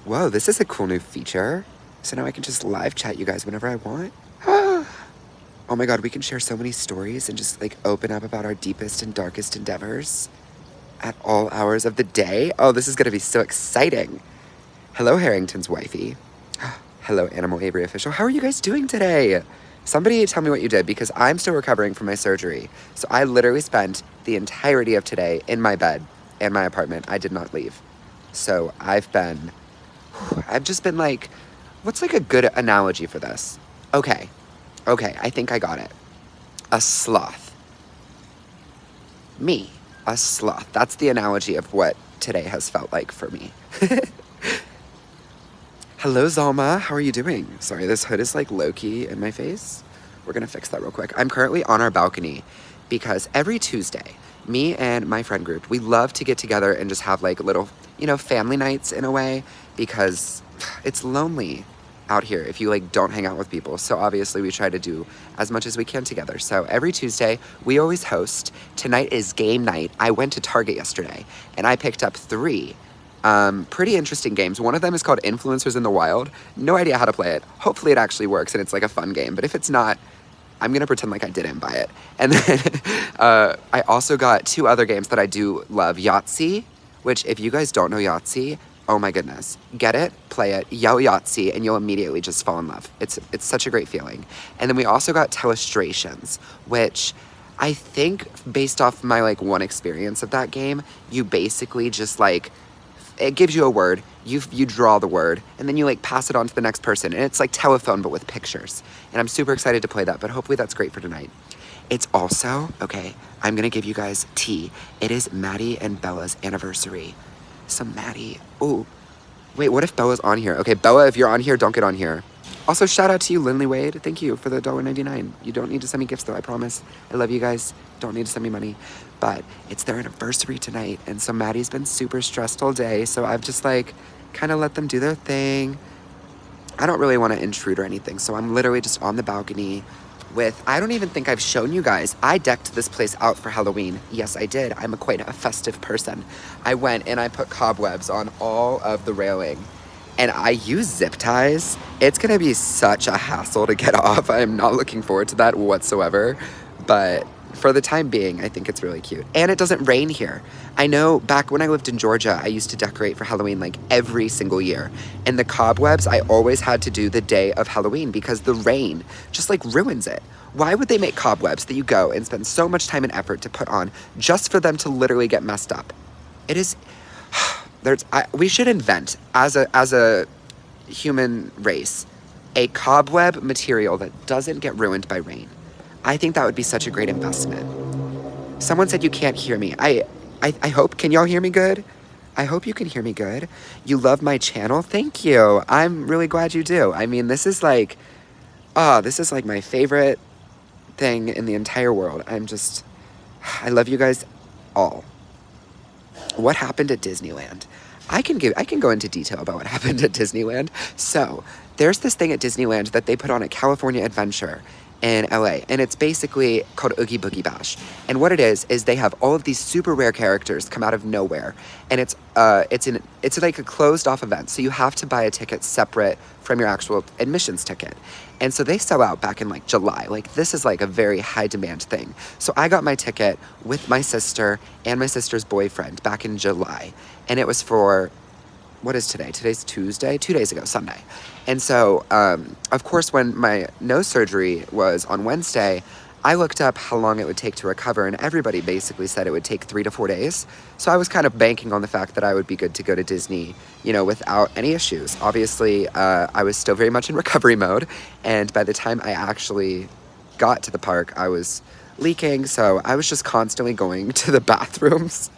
Whoa, this is a cool new feature. So now I can just live chat you guys whenever I want. Oh my god, we can share so many stories and just like open up about our deepest and darkest endeavors at all hours of the day. Oh, this is gonna be so exciting. Hello, Harrington's wifey. Hello, Animal Avery official. How are you guys doing today? Somebody tell me what you did, because I'm still recovering from my surgery. So I literally spent the entirety of today in my bed and my apartment. I did not leave. So I've just been like, what's like a good analogy for this? Okay, I think I got it. A sloth. Me, a sloth. That's the analogy of what today has felt like for me. Hello, Zalma. How are you doing? Sorry, this hood is like low-key in my face. We're gonna fix that real quick. I'm currently on our balcony because every Tuesday, me and my friend group, we love to get together and just have like little, family nights in a way, because it's lonely out here if you like don't hang out with people. So obviously we try to do as much as we can together. So every Tuesday we always host. Tonight is game night. I went to Target yesterday and I picked up 3 pretty interesting games. One of them is called Influencers in the Wild. No idea how to play it. Hopefully it actually works and it's like a fun game, but if it's not, I'm gonna pretend like I didn't buy it. And then I also got 2 other games that I do love. Yahtzee, which if you guys don't know Yahtzee, oh my goodness. Get it, play it, yell Yahtzee, and you'll immediately just fall in love. It's such a great feeling. And then we also got Telestrations, which I think based off my like one experience of that game, you basically just like, it gives you a word, you draw the word, and then you like pass it on to the next person, and it's like telephone but with pictures. And I'm super excited to play that, but hopefully that's great for tonight. It's also, okay, I'm gonna give you guys tea. It is Maddie and Bella's anniversary. So Maddie, oh, wait, what if Bella's on here? Okay, Bella, if you're on here, don't get on here. Also, shout out to you, Lindley Wade. Thank you for the $1.99. You don't need to send me gifts though, I promise. I love you guys. Don't need to send me money. But it's their anniversary tonight, and so Maddie's been super stressed all day, so I've just like kind of let them do their thing. I don't really want to intrude or anything, so I'm literally just on the balcony with, I don't even think I've shown you guys, I decked this place out for Halloween. Yes, I did. I'm quite a festive person. I went and I put cobwebs on all of the railing, and I use zip ties. It's gonna be such a hassle to get off. I'm not looking forward to that whatsoever, but for the time being, I think it's really cute. And it doesn't rain here. I know back when I lived in Georgia, I used to decorate for Halloween like every single year. And the cobwebs, I always had to do the day of Halloween because the rain just like ruins it. Why would they make cobwebs that you go and spend so much time and effort to put on just for them to literally get messed up? It is, we should invent as a human race, a cobweb material that doesn't get ruined by rain. I think that would be such a great investment. Someone said you can't hear me. I hope, can y'all hear me good? I hope you can hear me good. You love my channel? Thank you. I'm really glad you do. I mean, this is like my favorite thing in the entire world. I love you guys all. What happened at Disneyland? I can go into detail about what happened at Disneyland. So, there's this thing at Disneyland that they put on at California Adventure in LA, and it's basically called Oogie Boogie Bash. And what it is they have all of these super rare characters come out of nowhere, and it's like a closed off event, so you have to buy a ticket separate from your actual admissions ticket. And so they sell out back in like July. Like, this is like a very high demand thing. So I got my ticket with my sister and my sister's boyfriend back in July, and it was for, what is today? Today's Tuesday? 2 days ago, Sunday. And so, of course, when my nose surgery was on Wednesday, I looked up how long it would take to recover, and everybody basically said it would take 3 to 4 days. So I was kind of banking on the fact that I would be good to go to Disney, without any issues. Obviously, I was still very much in recovery mode, and by the time I actually got to the park, I was leaking, so I was just constantly going to the bathrooms.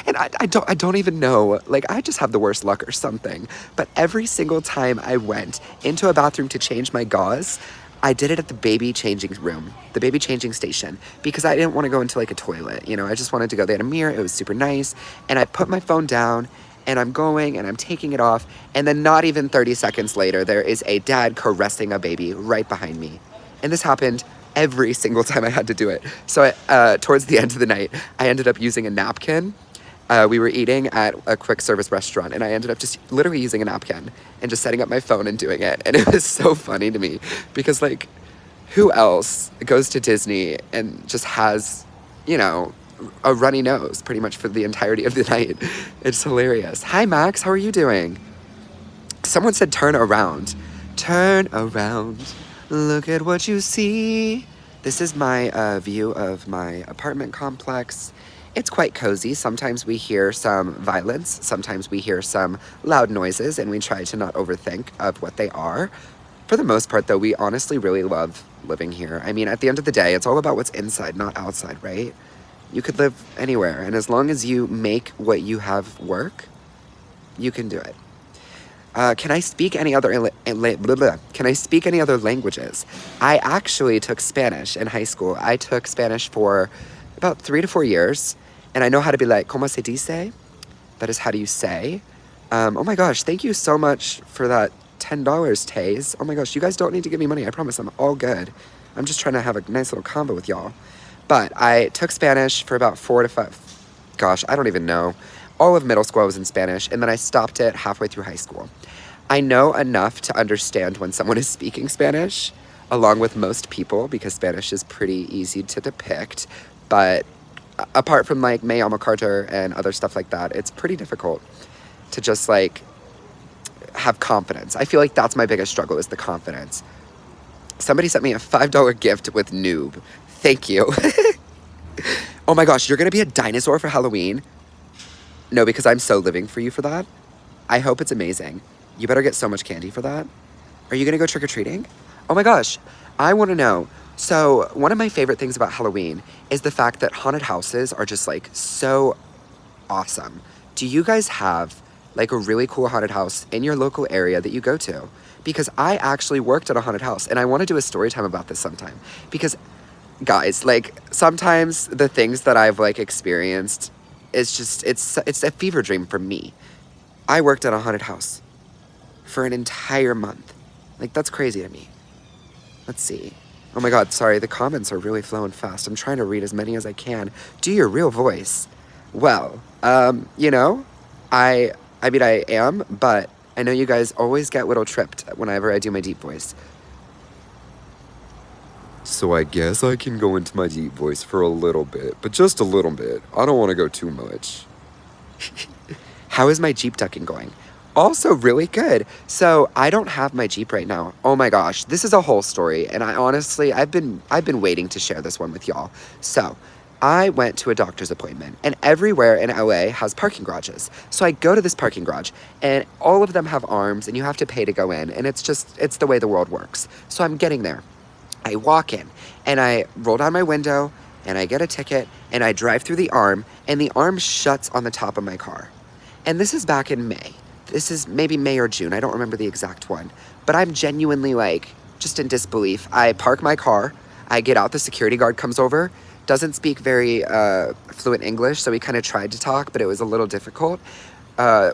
And I don't even know, like, I just have the worst luck or something. But every single time I went into a bathroom to change my gauze, I did it at the baby changing room, the baby changing station, because I didn't want to go into like a toilet, I just wanted to go. They had a mirror, it was super nice, and I put my phone down, and I'm going, and I'm taking it off, and then not even 30 seconds later, there is a dad caressing a baby right behind me. And this happened every single time I had to do it. So towards the end of the night, I ended up using a napkin, We were eating at a quick service restaurant, and I ended up just literally using a napkin and just setting up my phone and doing it. And it was so funny to me because, like, who else goes to Disney and just has, you know, a runny nose pretty much for the entirety of the night? It's hilarious. Hi, Max. How are you doing? Someone said turn around. Turn around. Look at what you see. This is my view of my apartment complex. It's quite cozy. Sometimes we hear some violence. Sometimes we hear some loud noises, and we try to not overthink of what they are. For the most part, though, we honestly really love living here. I mean, at the end of the day, it's all about what's inside, not outside, right? You could live anywhere, and as long as you make what you have work, you can do it. Can I speak any other Can I speak any other languages? I actually took Spanish in high school. I took Spanish for about 3 to 4 years, and I know how to be like, ¿Cómo se dice? That is how do you say. Oh my gosh, thank you so much for that $10, Taze. Oh my gosh, you guys don't need to give me money. I promise I'm all good. I'm just trying to have a nice little combo with y'all. But I took Spanish for about 4 to 5, gosh, I don't even know. All of middle school I was in Spanish, and then I stopped it halfway through high school. I know enough to understand when someone is speaking Spanish, along with most people, because Spanish is pretty easy to depict. But apart from like me llamo Carter and other stuff like that, it's pretty difficult to just like have confidence. I feel like that's my biggest struggle, is the confidence. Somebody sent me a $5 gift with noob. Thank you. Oh my gosh, you're gonna be a dinosaur for Halloween? No, because I'm so living for you for that. I hope it's amazing. You better get so much candy for that. Are you gonna go trick-or-treating? Oh my gosh, I wanna know. So, one of my favorite things about Halloween is the fact that haunted houses are just like so awesome. Do you guys have like a really cool haunted house in your local area that you go to? Because I actually worked at a haunted house, and I wanna do a story time about this sometime. Because, guys, like, sometimes the things that I've like experienced, it's a fever dream for me. I worked at a haunted house for an entire month. Like, that's crazy to me. Let's see. Oh my god, sorry, the comments are really flowing fast. I'm trying to read as many as I can. Do your real voice. Well, you know, I mean, I am, but I know you guys always get a little tripped whenever I do my deep voice. So I guess I can go into my deep voice for a little bit, but just a little bit. I don't want to go too much. How is my Jeep ducking going? Also really good. So I don't have my Jeep right now. Oh my gosh, this is a whole story, and I honestly, I've been waiting to share this one with y'all. So I went to a doctor's appointment, and everywhere in LA has parking garages. So I go to this parking garage, and all of them have arms, and you have to pay to go in, and it's the way the world works. So I'm getting there. I walk in, and I roll down my window, and I get a ticket, and I drive through the arm, and the arm shuts on the top of my car. And this is back in May. This is maybe May or June. I don't remember the exact one. But I'm genuinely, like, just in disbelief. I park my car. I get out. The security guard comes over. Doesn't speak very fluent English, so we kind of tried to talk, but it was a little difficult.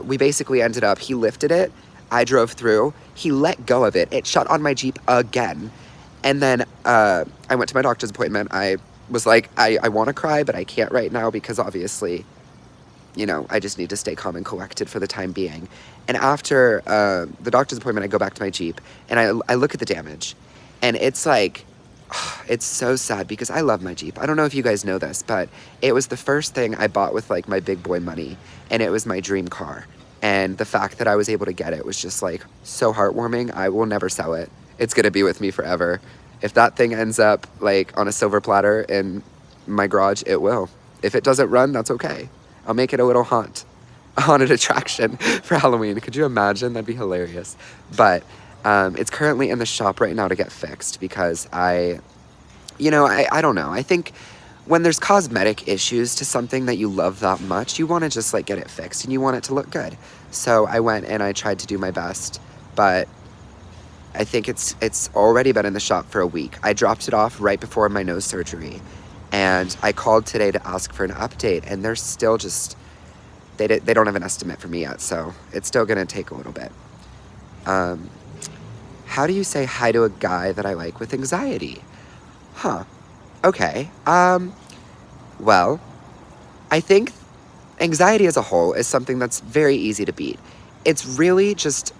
We basically ended up, he lifted it. I drove through. He let go of it. It shut on my Jeep again. And then I went to my doctor's appointment. I was like, I want to cry, but I can't right now because obviously, you know, I just need to stay calm and collected for the time being. And after the doctor's appointment, I go back to my Jeep, and I look at the damage. And it's like, it's so sad because I love my Jeep. I don't know if you guys know this, but it was the first thing I bought with like my big boy money, and it was my dream car. And the fact that I was able to get it was just like so heartwarming. I will never sell it. It's gonna be with me forever. If that thing ends up like on a silver platter in my garage, it will. If it doesn't run, that's okay. I'll make it a little haunted attraction for Halloween. Could you imagine? That'd be hilarious. But it's currently in the shop right now to get fixed because I don't know. I think when there's cosmetic issues to something that you love that much, you want to just like get it fixed and you want it to look good. So I went and I tried to do my best, but I think it's already been in the shop for a week. I dropped it off right before my nose surgery, and I called today to ask for an update, and they're still just, they don't have an estimate for me yet, so it's still gonna take a little bit. How do you say hi to a guy that I like with anxiety? Huh, okay. Well, I think anxiety as a whole is something that's very easy to beat. It's really just,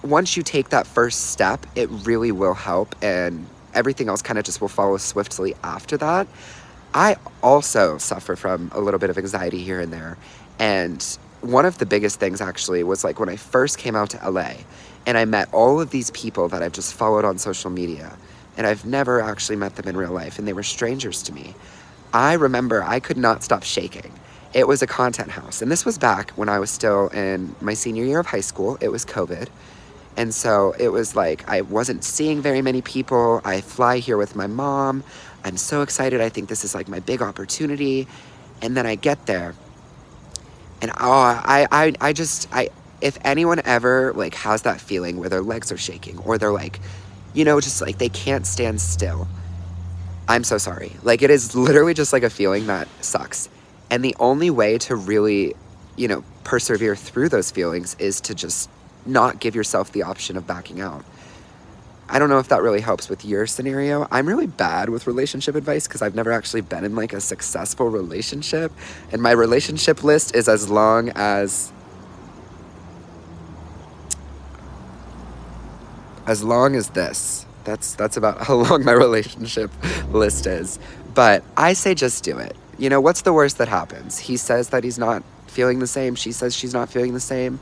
once you take that first step, it really will help, and everything else kind of just will follow swiftly after that. I also suffer from a little bit of anxiety here and there, and one of the biggest things actually was like when I first came out to LA and I met all of these people that I've just followed on social media, and I've never actually met them in real life, and they were strangers to me. I remember I could not stop shaking. It was a content house, and this was back when I was still in my senior year of high school. It was COVID, and so it was like I wasn't seeing very many people. I fly here with my mom. I'm so excited. I think this is like my big opportunity. And then I get there, and if anyone ever like has that feeling where their legs are shaking or they're like, just like they can't stand still, I'm so sorry. Like, it is literally just like a feeling that sucks. And the only way to really, persevere through those feelings is to just not give yourself the option of backing out. I don't know if that really helps with your scenario. I'm really bad with relationship advice because I've never actually been in like a successful relationship. And my relationship list is as long as this. That's about how long my relationship list is. But I say just do it. What's the worst that happens? He says that he's not feeling the same. She says she's not feeling the same.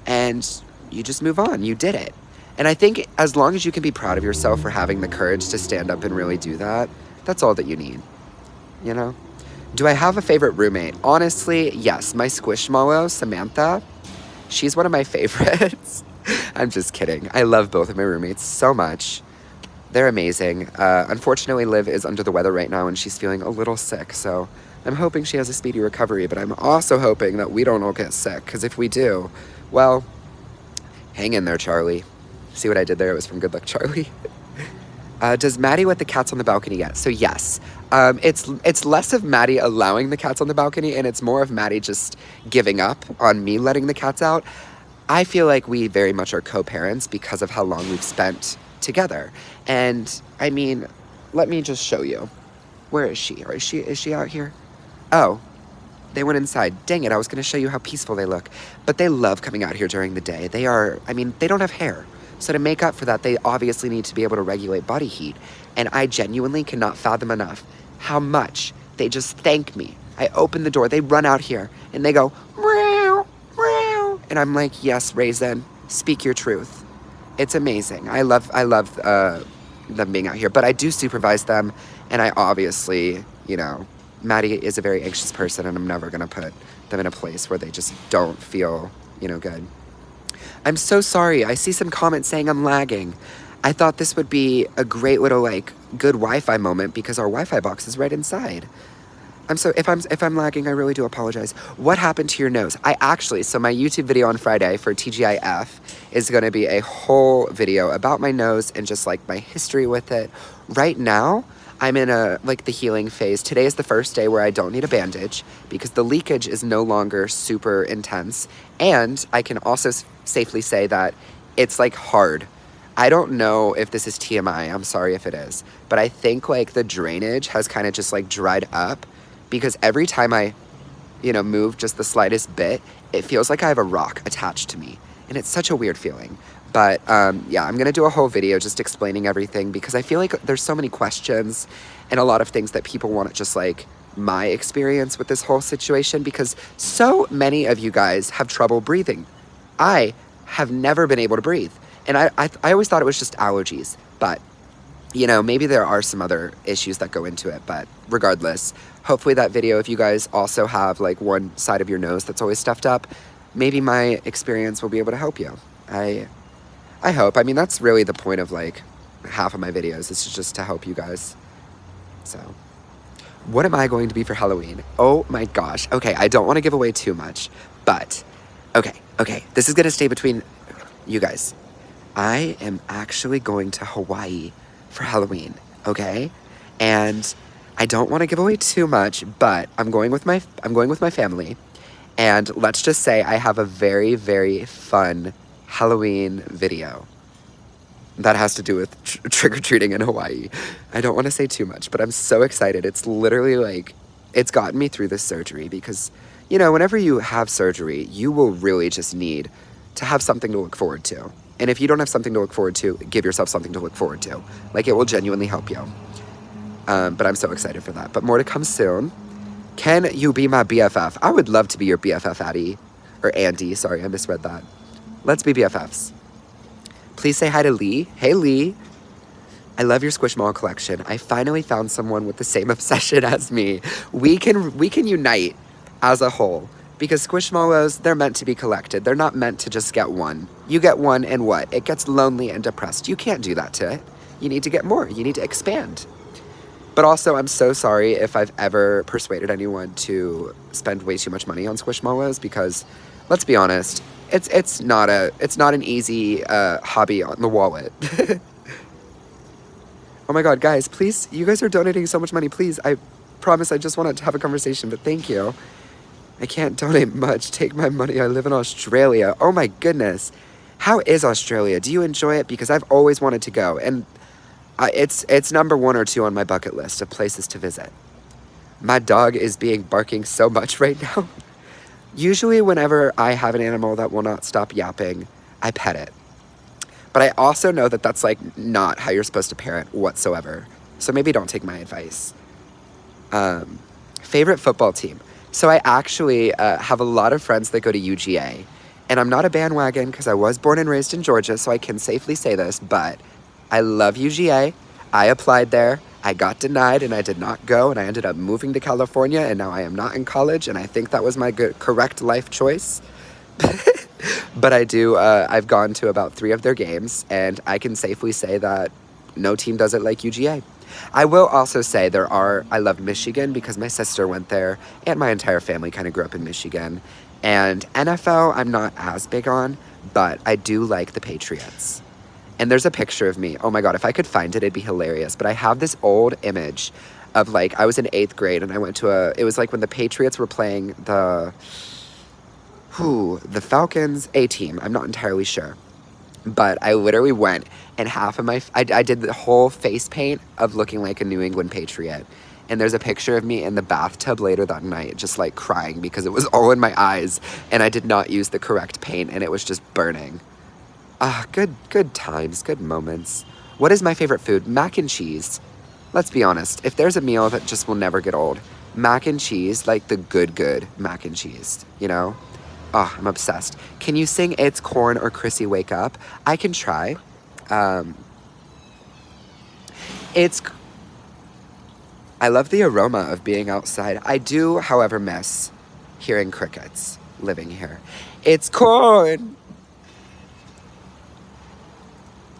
And you just move on. You did it. And I think as long as you can be proud of yourself for having the courage to stand up and really do that, that's all that you need. Do I have a favorite roommate? Honestly, yes. My squishmallow, Samantha, she's one of my favorites. I'm just kidding. I love both of my roommates so much. They're amazing. Unfortunately, Liv is under the weather right now and she's feeling a little sick, so I'm hoping she has a speedy recovery, but I'm also hoping that we don't all get sick, because if we do, well, hang in there, Charlie. See what I did there? It was from Good Luck Charlie. Does Maddie let the cats on the balcony yet? So yes, it's less of Maddie allowing the cats on the balcony, and it's more of Maddie just giving up on me letting the cats out. I feel like we very much are co-parents because of how long we've spent together. And I mean, let me just show you. Where is she? Or is she out here? Oh, they went inside. Dang it, I was going to show you how peaceful they look. But they love coming out here during the day. They don't have hair. So to make up for that, they obviously need to be able to regulate body heat. And I genuinely cannot fathom enough how much they just thank me. I open the door, they run out here, and they go, meow, meow. And I'm like, yes, Raisin, speak your truth. It's amazing. I love them being out here. But I do supervise them, and I obviously, Maddie is a very anxious person, and I'm never going to put them in a place where they just don't feel, good. I'm so sorry. I see some comments saying I'm lagging. I thought this would be a great little, good Wi-Fi moment because our Wi-Fi box is right inside. If I'm lagging, I really do apologize. What happened to your nose? So my YouTube video on Friday for TGIF is going to be a whole video about my nose and just, my history with it. Right now, I'm in the healing phase. Today is the first day where I don't need a bandage because the leakage is no longer super intense. And I can also safely say that it's, hard. I don't know if this is TMI. I'm sorry if it is. But I think, the drainage has kind of just, dried up because every time I, move just the slightest bit, it feels like I have a rock attached to me. And it's such a weird feeling. But, yeah, I'm going to do a whole video just explaining everything because I feel like there's so many questions and a lot of things that people want to just, my experience with this whole situation because so many of you guys have trouble breathing. I have never been able to breathe. And I always thought it was just allergies. But, maybe there are some other issues that go into it. But regardless, hopefully that video, if you guys also have, one side of your nose that's always stuffed up, maybe my experience will be able to help you. I hope. I mean, that's really the point of, half of my videos. It's just to help you guys. So, what am I going to be for Halloween? Oh, my gosh. Okay, I don't want to give away too much. But, okay. This is going to stay between you guys. I am actually going to Hawaii for Halloween, okay? And I don't want to give away too much, but I'm going with my family. And let's just say I have a very, very fun Halloween video that has to do with trick-or-treating in Hawaii. I don't want to say too much, but I'm so excited. It's literally it's gotten me through this surgery because, you know, whenever you have surgery, you will really just need to have something to look forward to. And if you don't have something to look forward to, give yourself something to look forward to. Like, it will genuinely help you. But I'm so excited for that. But more to come soon. Can you be my BFF? I would love to be your BFF, Addie. Or Andy, sorry, I misread that. Let's be BFFs. Please say hi to Lee. Hey, Lee. I love your Squishmallow collection. I finally found someone with the same obsession as me. We can unite as a whole. Because Squishmallows, they're meant to be collected. They're not meant to just get one. You get one and what? It gets lonely and depressed. You can't do that to it. You need to get more. You need to expand. But also, I'm so sorry if I've ever persuaded anyone to spend way too much money on Squishmallows, because let's be honest, it's not an easy hobby on the wallet. Oh my god, guys, please, you guys are donating so much money. Please, I promise I just wanted to have a conversation, but thank you. I can't donate much. Take my money. I live in Australia. Oh my goodness. How is Australia? Do you enjoy it? Because I've always wanted to go, and it's number 1 or 2 on my bucket list of places to visit. My dog is barking so much right now. Usually whenever I have an animal that will not stop yapping, I pet it. But I also know that that's like not how you're supposed to parent whatsoever. So maybe don't take my advice. Favorite football team. So I actually have a lot of friends that go to UGA. And I'm not a bandwagon because I was born and raised in Georgia, so I can safely say this, but I love UGA. I applied there. I got denied and I did not go, and I ended up moving to California, and now I am not in college, and I think that was my correct life choice. But I've gone to about 3 of their games, and I can safely say that no team does it like UGA. I will also say I love Michigan because my sister went there, and my entire family kind of grew up in Michigan. And NFL, I'm not as big on, but I do like the Patriots. And there's a picture of me. Oh my god, if I could find it, it'd be hilarious. But I have this old image of, like, I was in 8th grade, and I went to it was like when the Patriots were playing the Falcons A-team. I'm not entirely sure. But I literally went, and half of I did the whole face paint of looking like a New England Patriot. And there's a picture of me in the bathtub later that night, just like crying because it was all in my eyes, and I did not use the correct paint, and it was just burning. Good times, good moments. What is my favorite food? Mac and cheese. Let's be honest, if there's a meal that just will never get old, mac and cheese, like the good mac and cheese, you know? I'm obsessed. Can you sing It's Corn or Chrissy Wake Up? I can try. I love the aroma of being outside. I do, however, miss hearing crickets living here. It's corn!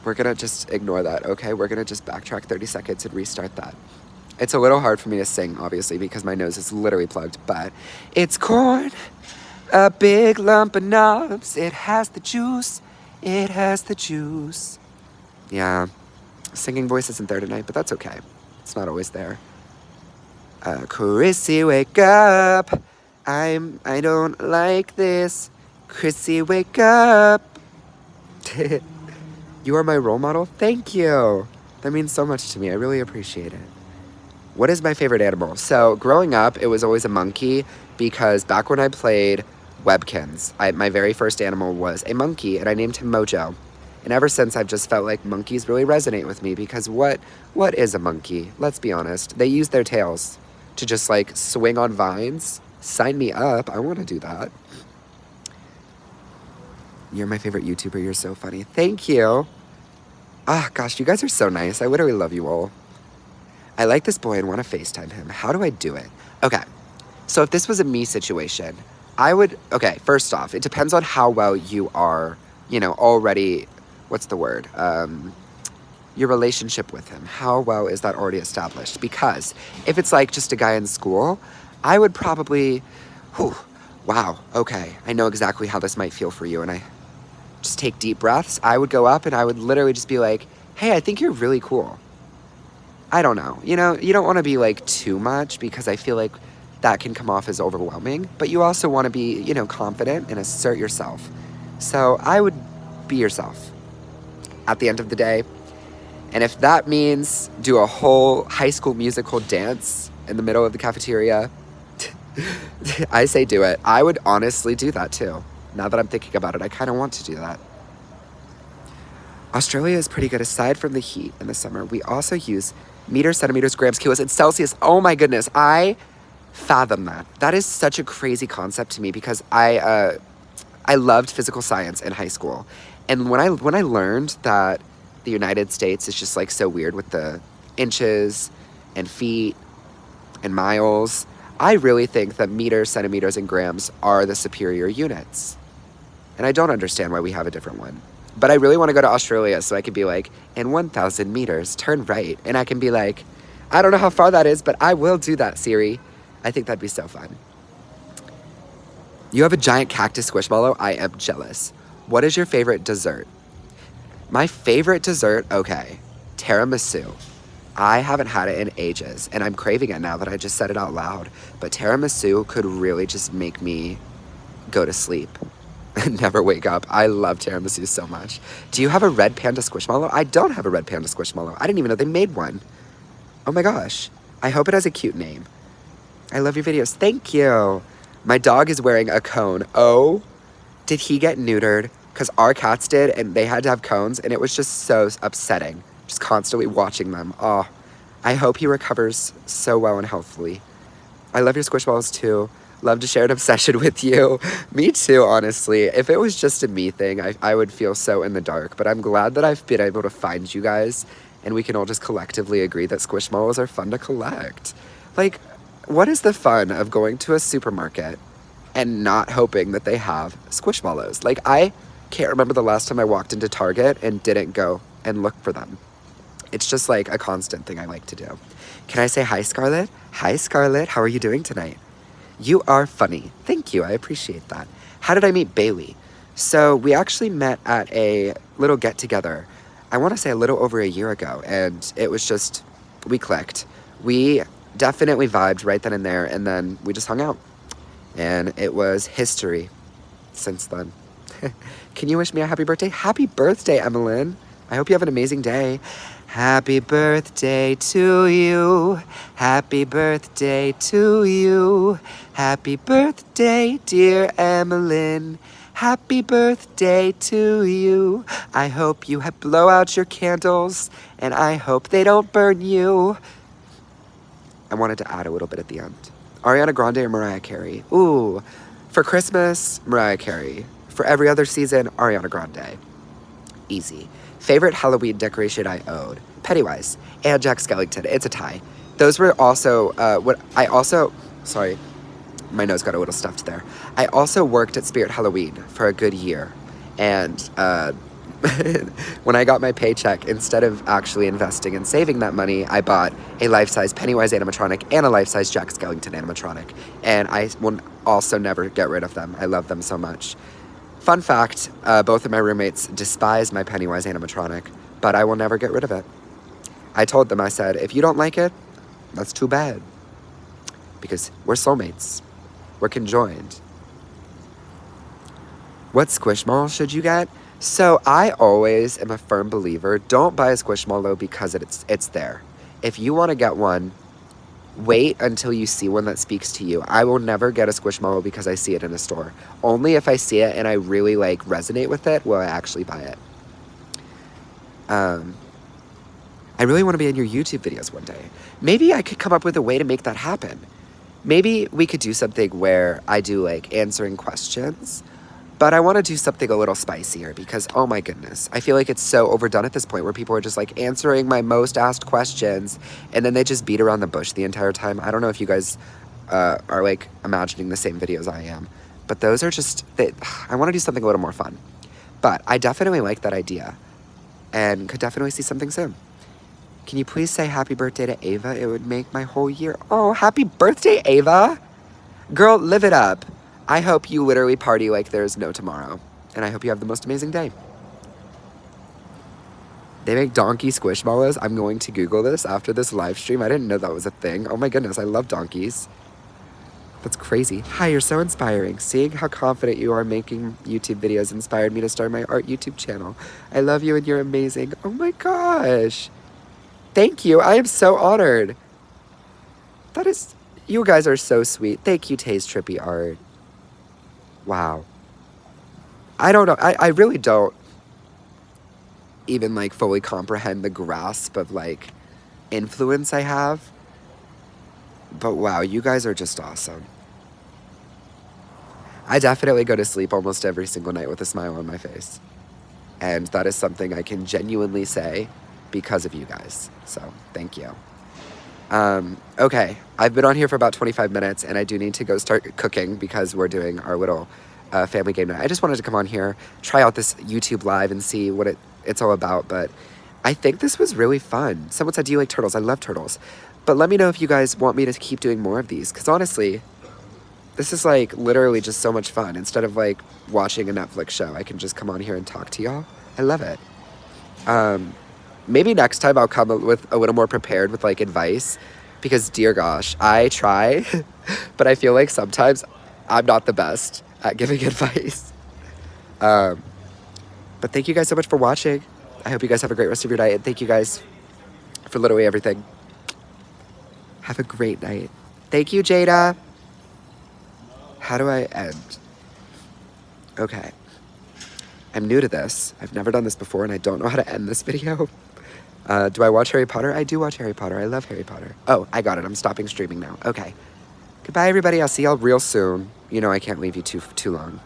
We're gonna just ignore that, okay? We're gonna just backtrack 30 seconds and restart that. It's a little hard for me to sing, obviously, because my nose is literally plugged, but it's corn, a big lump of knobs. It has the juice, it has the juice. Yeah, singing voice isn't there tonight, but that's okay. It's not always there. Chrissy, wake up. I don't like this. Chrissy, wake up. You are my role model? Thank you. That means so much to me. I really appreciate it. What is my favorite animal? So growing up, it was always a monkey, because back when I played Webkins, my very first animal was a monkey, and I named him Mojo. And ever since, I've just felt like monkeys really resonate with me, because what is a monkey? Let's be honest. They use their tails to just like swing on vines. Sign me up. I want to do that. You're my favorite YouTuber. You're so funny. Thank you. Gosh, you guys are so nice. I literally love you all. I like this boy and want to FaceTime him. How do I do it? Okay, so if this was a me situation, first off, it depends on how well you are, already, what's the word? Your relationship with him. How well is that already established? Because if it's like just a guy in school, I would probably, wow, okay, I know exactly how this might feel for you, and I just take deep breaths. I would go up and I would literally just be like, hey, I think you're really cool. I don't know. You don't want to be like too much, because I feel like that can come off as overwhelming, but you also want to be, confident and assert yourself. So I would be yourself at the end of the day. And if that means do a whole High School Musical dance in the middle of the cafeteria, I say do it. I would honestly do that too. Now that I'm thinking about it, I kind of want to do that. Australia is pretty good aside from the heat in the summer. We also use meters, centimeters, grams, kilos, and Celsius. Oh my goodness, I fathom that. That is such a crazy concept to me because I loved physical science in high school. And when I learned that the United States is just like so weird with the inches and feet and miles, I really think that meters, centimeters, and grams are the superior units. And I don't understand why we have a different one. But I really want to go to Australia so I could be like, in 1,000 meters, turn right. And I can be like, I don't know how far that is, but I will do that, Siri. I think that'd be so fun. You have a giant cactus squishmallow? I am jealous. What is your favorite dessert? My favorite dessert, okay, tiramisu. I haven't had it in ages, and I'm craving it now that I just said it out loud. But tiramisu could really just make me go to sleep and never wake up. I love tiramisu so much. Do you have a red panda squishmallow? I don't have a red panda squishmallow. I didn't even know they made one. Oh my gosh. I hope it has a cute name. I love your videos. Thank you. My dog is wearing a cone. Oh, did he get neutered? Because our cats did, and they had to have cones, and it was just so upsetting. Just constantly watching them. Oh, I hope he recovers so well and healthily. I love your squishballs too. Love to share an obsession with you. Me too, honestly. If it was just a me thing, I would feel so in the dark. But I'm glad that I've been able to find you guys, and we can all just collectively agree that squishmallows are fun to collect. Like, what is the fun of going to a supermarket and not hoping that they have squishmallows? Like, I can't remember the last time I walked into Target and didn't go and look for them. It's just like a constant thing I like to do. Can I say hi, Scarlett? Hi, Scarlett. How are you doing tonight? You are funny. Thank you. I appreciate that. How did I meet Bailey? So we actually met at a little get-together, I want to say a little over a year ago, and it was just, we clicked. We definitely vibed right then and there, and then we just hung out. And it was history since then. Can you wish me a happy birthday? Happy birthday, Emmeline. I hope you have an amazing day. Happy birthday to you. Happy birthday to you. Happy birthday, dear Emmeline. Happy birthday to you. I hope you blow out your candles, and I hope they don't burn you. I wanted to add a little bit at the end. Ariana Grande or Mariah Carey? Ooh, for Christmas, Mariah Carey. For every other season, Ariana Grande. Easy. Favorite Halloween decoration I owned? Pennywise and Jack Skellington. It's a tie. Those were also, sorry, my nose got a little stuffed there. I also worked at Spirit Halloween for a good year. And when I got my paycheck, instead of actually investing and saving that money, I bought a life-size Pennywise animatronic and a life-size Jack Skellington animatronic. And I will also never get rid of them. I love them so much. Fun fact, both of my roommates despise my Pennywise animatronic, but I will never get rid of it. I told them, I said, if you don't like it, that's too bad. Because we're soulmates. We're conjoined. What squishmallow should you get? So I always am a firm believer, don't buy a squishmallow because it's there. If you want to get one, wait until you see one that speaks to you. I will never get a squishmallow because I see it in a store. Only if I see it and I really resonate with it will I actually buy it. I really want to be in your YouTube videos one day. Maybe I could come up with a way to make that happen. Maybe we could do something where I do answering questions, but I want to do something a little spicier because, oh my goodness, I feel like it's so overdone at this point where people are just answering my most asked questions and then they just beat around the bush the entire time. I don't know if you guys are imagining the same videos I am, but those are just, I want to do something a little more fun. But I definitely like that idea and could definitely see something soon. Can you please say happy birthday to Ava? It would make my whole year. Oh, happy birthday, Ava. Girl, live it up. I hope you literally party like there's no tomorrow. And I hope you have the most amazing day. They make donkey squishmallows. I'm going to Google this after this live stream. I didn't know that was a thing. Oh my goodness, I love donkeys. That's crazy. Hi, you're so inspiring. Seeing how confident you are making YouTube videos inspired me to start my art YouTube channel. I love you and you're amazing. Oh my gosh. Thank you. I am so honored. That is, You guys are so sweet. Thank you, Taste Trippy Art. Wow. I don't know. I really don't even like fully comprehend the grasp of like influence I have. But wow, you guys are just awesome. I definitely go to sleep almost every single night with a smile on my face. And that is something I can genuinely say because of you guys. So thank you. Okay, I've been on here for about 25 minutes and I do need to go start cooking because we're doing our little family game night. I just wanted to come on here, try out this YouTube live and see what it's all about, but I think this was really fun. Someone said, do you like turtles? I love turtles. But let me know if you guys want me to keep doing more of these, because honestly, this is like literally just so much fun. Instead of like watching a Netflix show, I can just come on here and talk to y'all. I love it. Maybe next time I'll come with a little more prepared with like advice, because dear gosh, I try, but I feel like sometimes I'm not the best at giving advice. But thank you guys so much for watching. I hope you guys have a great rest of your night, and thank you guys for literally everything. Have a great night. Thank you, Jada. How do I end? Okay. I'm new to this. I've never done this before, and I don't know how to end this video. Do I watch Harry Potter? I do watch Harry Potter. I love Harry Potter. Oh, I got it. I'm stopping streaming now. Okay. Goodbye, everybody. I'll see y'all real soon. You know I can't leave you too long.